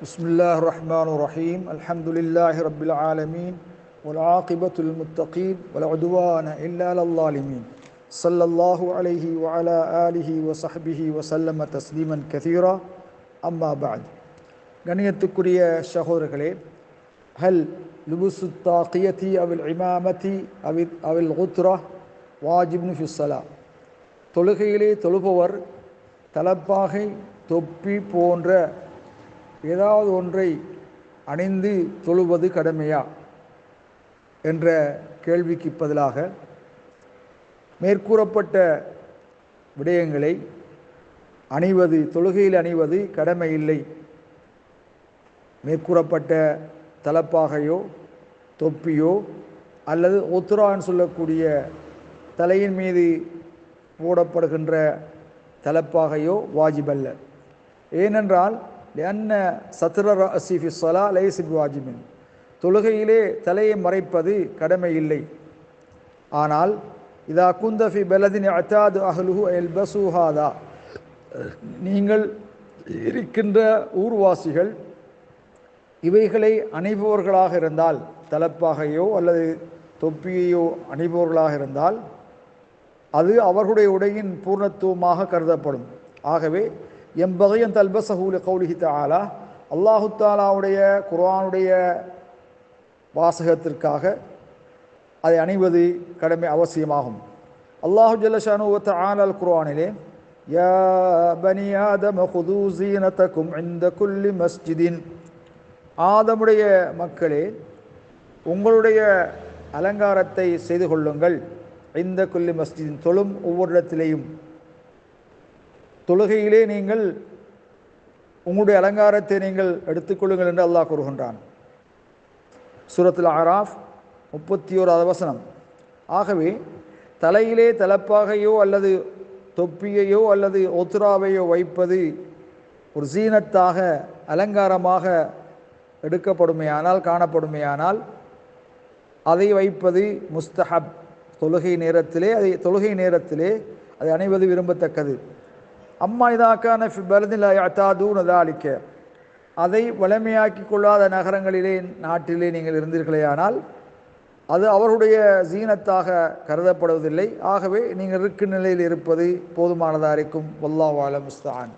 بسم الله الرحمن الرحيم الحمد لله رب العالمين والعاقبة للمتقين ولا عدوان إلا على الظالمين صلى الله عليه وعلى آله وصحبه وسلم تسليما كثيرا أما بعد கண்ணியத்துக்குரிய சகோதரர்களே ஹல் லுபுசு தாக்கியத்தி அவில் இமாமத்தி அவில் குத்ரா வாஜிப்னு ஃபிஸ்ஸலா தொழுகையிலே தொழுபவர் தலப்பாகை தொப்பி போன்ற ஏதாவது ஒன்றை அணிந்து தொழுவது கடமையா என்ற கேள்விக்கு பதிலாக மேற்கூறப்பட்ட விடயங்களை அணிவது தொழுகையில் அணிவது கடமை இல்லை. மேற்கூறப்பட்ட தலப்பாகையோ தொப்பியோ அல்லது ஒத்துரான்னு சொல்லக்கூடிய தலையின் மீது போடப்படுகின்ற தலப்பாகையோ வாஜிபல்ல. ஏனென்றால் லிஅன்ன சத்ர ரஅஸி ஃபி ஸலா லைஸ பிவாஜிபின், தொழுகையிலே தலையை மறைப்பது கடமை இல்லை. ஆனால் இதா குந்த ஃபி பலதின் அத்தாது அஹ்லுஹு அல்பசு ஹாதா, நீங்கள் இருக்கின்ற ஊர்வாசிகள் இவைகளை அணிபவர்களாக இருந்தால், தலப்பாகையோ அல்லது தொப்பியையோ அணிபவர்களாக இருந்தால் அது அவர்களுடைய உடையின் பூர்ணத்துவமாக கருதப்படும். ஆகவே எம்பகையன் தல்பசஹூலி கௌலிஹி தஆலா, அல்லாஹு தாலாவுடைய குர்ஆனுடைய வாசகத்திற்காக அதை அணிவது கடமை அவசியமாகும். அல்லாஹு ஜல்ல ஷானுஹு வ தஆலா அல் குர்ஆனிலே யா பனி ஆதம குது ஸீனதகும் இன்த குல்லி மஸ்ஜிதின், ஆதமுடைய மக்களே உங்களுடைய அலங்காரத்தை செய்து கொள்ளுங்கள், இந்த குல்லி மஸ்ஜிதின் தொழும் ஒவ்வொரு இடத்திலேயும், தொழுகையிலே நீங்கள் உங்களுடைய அலங்காரத்தை நீங்கள் எடுத்துக்கொள்ளுங்கள் என்று அல்லாஹ் கூறுகின்றான். சூரத்துல் அராஃப் 31வது வசனம். ஆகவே தலையிலே தலப்பாகையோ அல்லது தொப்பியையோ அல்லது ஒத்துராவையோ வைப்பது ஒரு சீனத்தாக அலங்காரமாக எடுக்கப்படுமையானால் காணப்படுமையானால் அதை வைப்பது முஸ்தஹப். தொழுகை நேரத்திலே அதை அணிவது விரும்பத்தக்கது. அம்மா இதாக்கான பலதில் அத்தாதூன் அதாலிக்க, அதை வளமையாக்கி கொள்ளாத நகரங்களிலே நாட்டிலே நீங்கள் இருந்தீர்களேயானால் அது அவருடைய ஜீனத்தாக கருதப்படுவதில்லை. ஆகவே நீங்கள் இருக்கும் நிலையில் இருப்பது போதுமானதாக இருக்கும். வல்லாஹு அலம் முஸ்தஆன்.